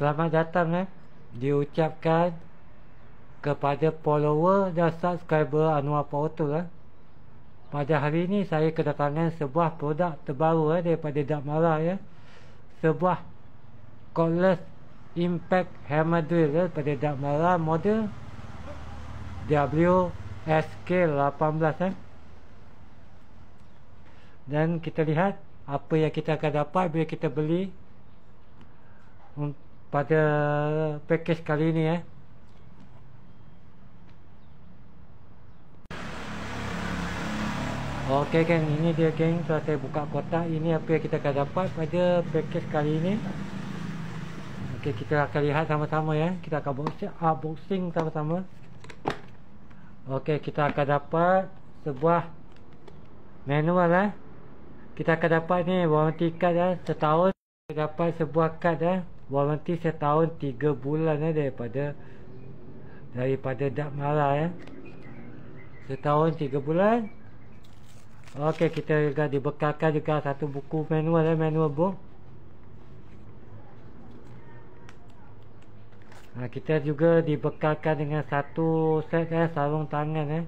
Selamat datang diucapkan kepada follower dan subscriber Anwar Power Tool. Pada hari ini saya kedatangan sebuah produk terbaru daripada Dakmara, sebuah cordless impact hammer drill daripada Dakmara, model WSK18. Dan kita lihat apa yang kita akan dapat bila kita beli pada package kali ini. Okey geng, ini dia geng. Setelah saya buka kotak, ini apa yang kita akan dapat pada package kali ini. Okey, kita akan lihat sama-sama kita akan unboxing sama-sama. Okey, kita akan dapat sebuah manual. Kita akan dapat ni warranty card setahun. Kita dapat sebuah kad warranty setahun 3 bulan daripada Dakmara setahun 3 bulan. Okey, kita juga dibekalkan juga satu buku manual manual book. Kita juga dibekalkan dengan satu set sarung tangan.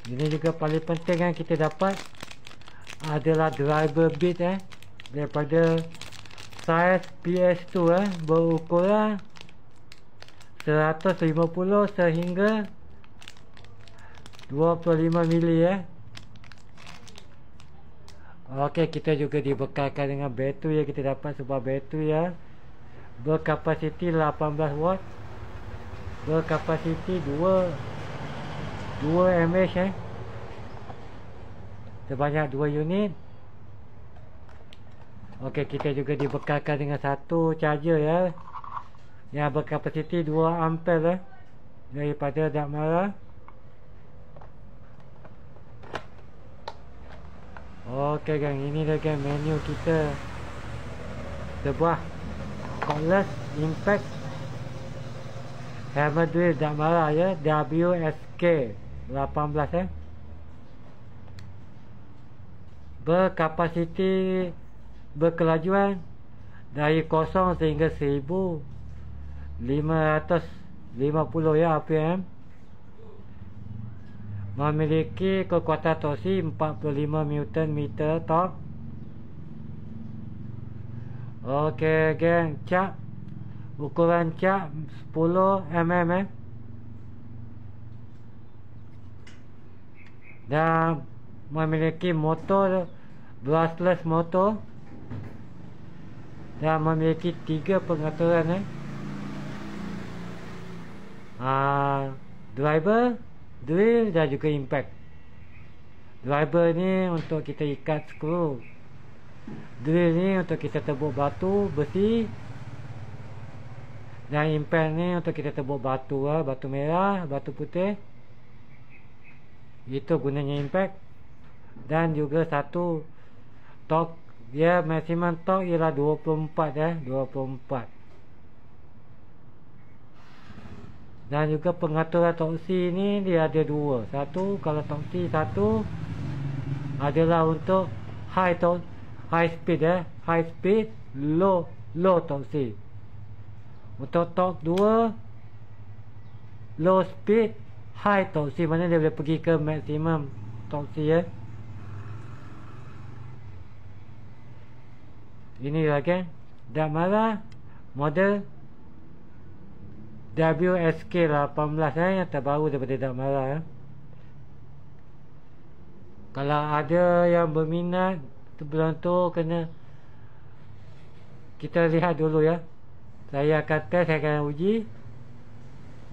Ini juga paling penting kita dapat adalah driver bit daripada size PS2 berukuran 150 sehingga 25 mili. Okey, kita juga dibekalkan dengan bateri. Kita dapat sebuah bateri berkapasiti 18 watt, berkapasiti 2 mAh sebanyak 2 unit. Okey, kita juga dibekalkan dengan satu charger yang berkapasiti 2 ampere daripada Dakmara. Okey gang, ini dia gang menu kita. Sebuah cordless impact hammer drill Dakmara WSK18 berkapasiti berkelajuan dari 0 sehingga 1550 RPM. Memiliki kekuatan torsi 45 Nm torque. Okey geng, cap ukuran cap 10 mm dan memiliki motor brushless motor dan memiliki 3 pengaturan driver, drill dan juga impact. Driver ni untuk kita ikat skru, drill ni untuk kita tebuk batu besi, dan impact ni untuk kita tebuk batu batu merah, batu putih. Itu gunanya impact. Dan juga satu torque, dia maximum torque ialah 24 24. Dan juga pengaturan torsi ni dia ada dua. Satu, kalau torsi satu adalah untuk high speed, low torsi. Untuk torque 2, low speed, high torsi, mana dia boleh pergi ke maksimum torsi. Ini lagi Dakmara model WSK18 yang terbaru daripada Dakmara. Kalau ada yang berminat sebelum tu, kena kita lihat dulu Saya akan test, saya akan uji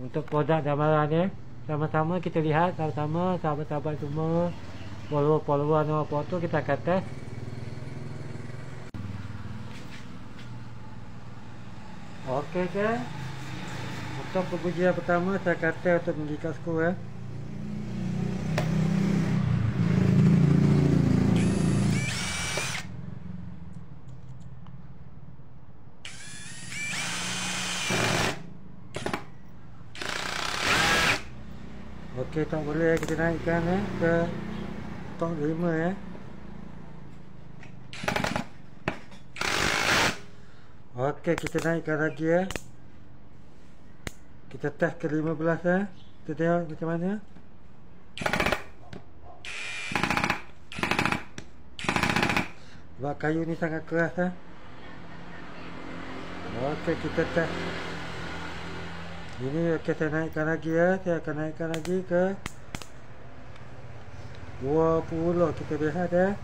untuk produk Dakmara ni. Sama-sama kita lihat, sama-sama sahabat-sahabat semua, follower Anwar Power Tool, kita akan test. Okey kan, untuk pengujian pertama saya akan test untuk mengikat skru. Okey, tak boleh kita naikkan ke top 5 . Okey, kita naikkan lagi ya. Kita test ke 15 ya. Kita tengok macam mana. Sebab kayu ni sangat keras ya. Okey, kita test. Ini okey, saya naikkan lagi ya. Saya akan naikkan lagi ke 20. Kita lihat ya.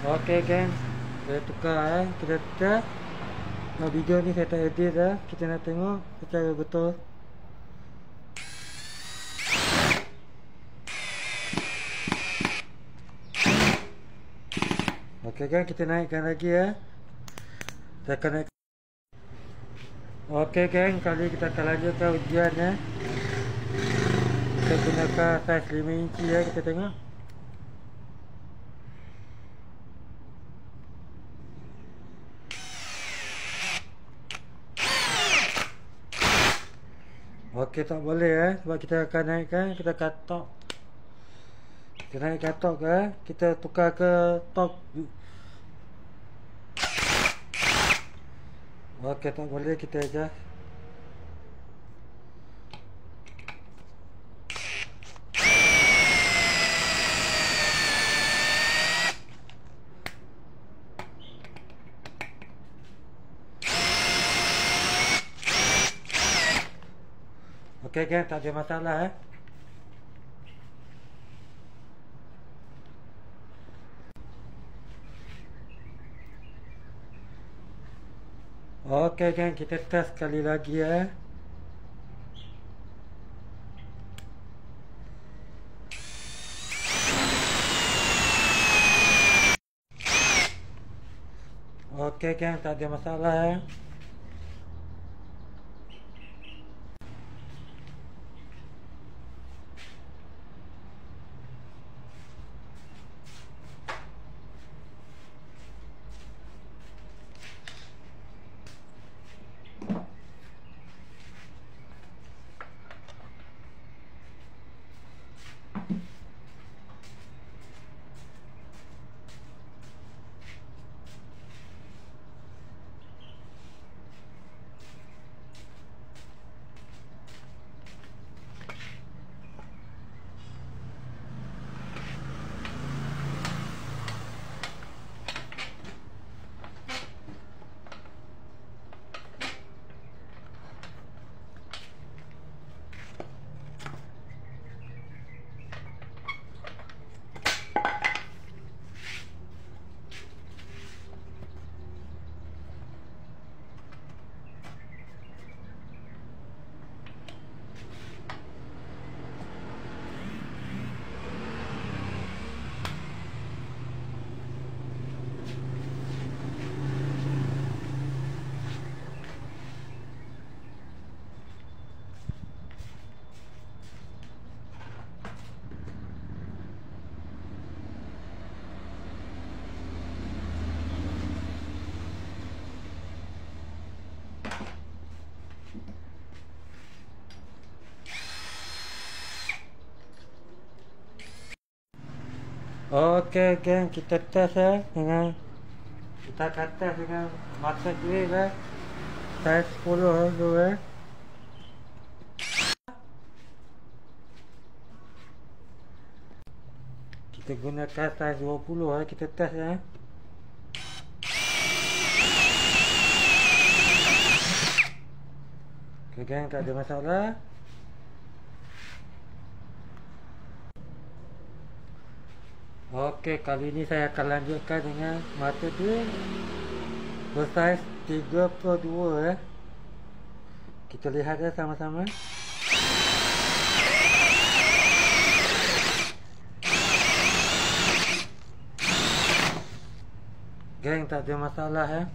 Okey geng, saya tukar kita test. Video ni saya tak edit dah. Kita nak tengok secara betul. Okey geng, kita naikkan lagi ya. Saya akan naik. Okey geng, kali kita akan lanjutkan ujian ya. Kita gunakan saiz 5 inci ya, kita tengok. Okey, tak boleh sebab kita akan naikkan, kita katok. Kita naik katok kita tukar ke top. Okey, tak boleh, kita adjust. Okey geng, tak ada masalah Okey geng, kita test sekali lagi Okey geng, tak ada masalah Okey geng, kita test dengan kita akan test dengan mata drill saiz 10 dulu Kita gunakan saiz 20 kita test Okey geng, tak ada masalah. Okey, kali ini saya akan lanjutkan dengan mata drill bersaiz 32 Kita lihat sama-sama. Geng, tak ada masalah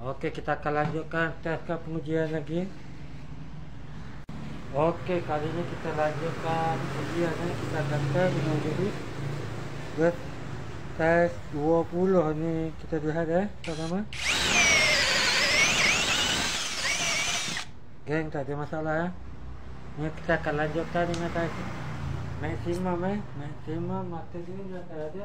Okey, kita akan lanjutkan test pengujian lagi. Okey, kali ini kita lanjutkan ujian kita akan test dengan jadi saiz 20 ni, kita lihat sama-sama. Geng, tak ada masalah ya. Ni kita akan lanjutkan dengan maksimum maksimum mata dia dah tak ada.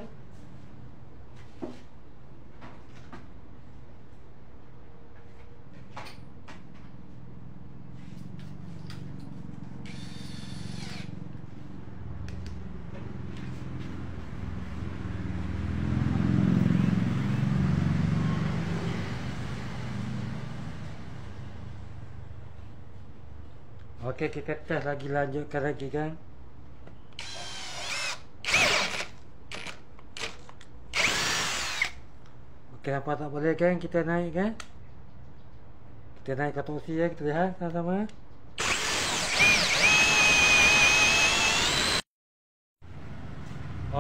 Okey, kita test lagi, lanjutkan lagi kan. Okey, nampak tak boleh kan, kita naik kan. Kita naik ke torsi ya, kita lihat sama-sama.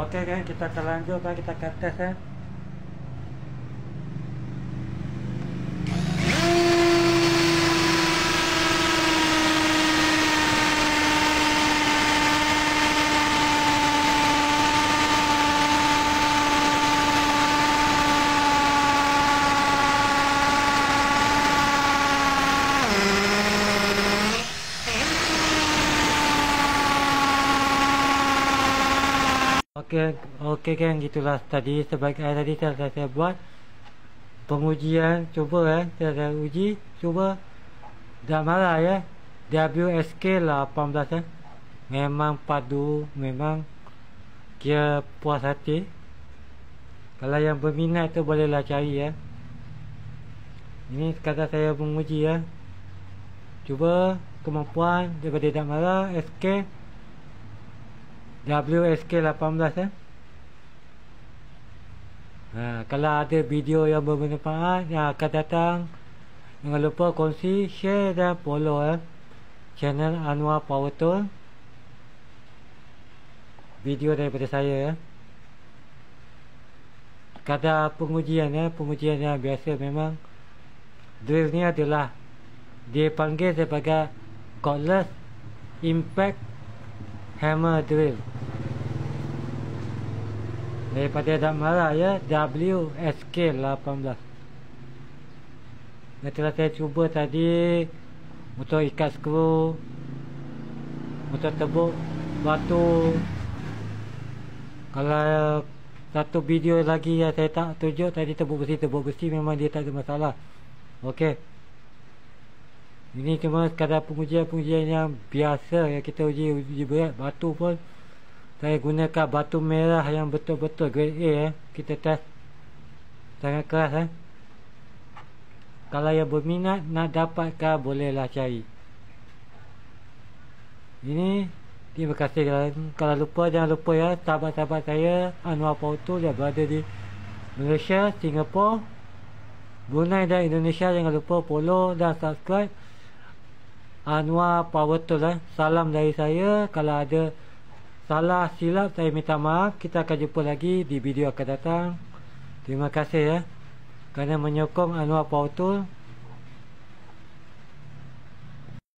Okey kan, kita akan lanjutkan, kita akan test kan. Okey kan, gitulah tadi sebagai tadi saya buat pengujian, cuba kan, saya uji, cuba tak marah ya. WSK 18 ya. Memang padu, memang kira puas hati. Kalau yang berminat tu bolehlah cari ya. Ini sekadar saya menguji ya. Cuba kemampuan daripada tak marah SK WSK 18 ya. Kalau ada video yang bermanfaat yang akan datang, jangan lupa kongsi, share dan follow ya channel Anwar Power Tool. Video daripada saya ya. Kadar pengujian ya, pengujian yang biasa. Memang drill ni adalah dipanggil sebagai cordless impact hammer drill daripada Dakmara ya, WSK 18. Dan telah saya cuba tadi untuk ikat skru, untuk tebuk batu. Kalau satu video lagi yang saya tak tunjuk tadi, tebuk besi memang dia tak ada masalah. Okey, ini cuma sekadar pengujian yang biasa yang kita uji berat. Batu pun saya gunakan batu merah yang betul-betul grade A ya. Kita test sangat keras . Kalau yang berminat nak dapatkan, bolehlah cari. Ini terima kasih. Kalau lupa, jangan lupa ya, sahabat-sahabat saya Anwar Power Tool yang berada di Malaysia, Singapura, Brunei dan Indonesia. Jangan lupa follow dan subscribe Anwar Power Tool . Salam dari saya. Kalau ada salah silap, saya minta maaf. Kita akan jumpa lagi di video akan datang. Terima kasih ya kerana menyokong Anwar Power Tool.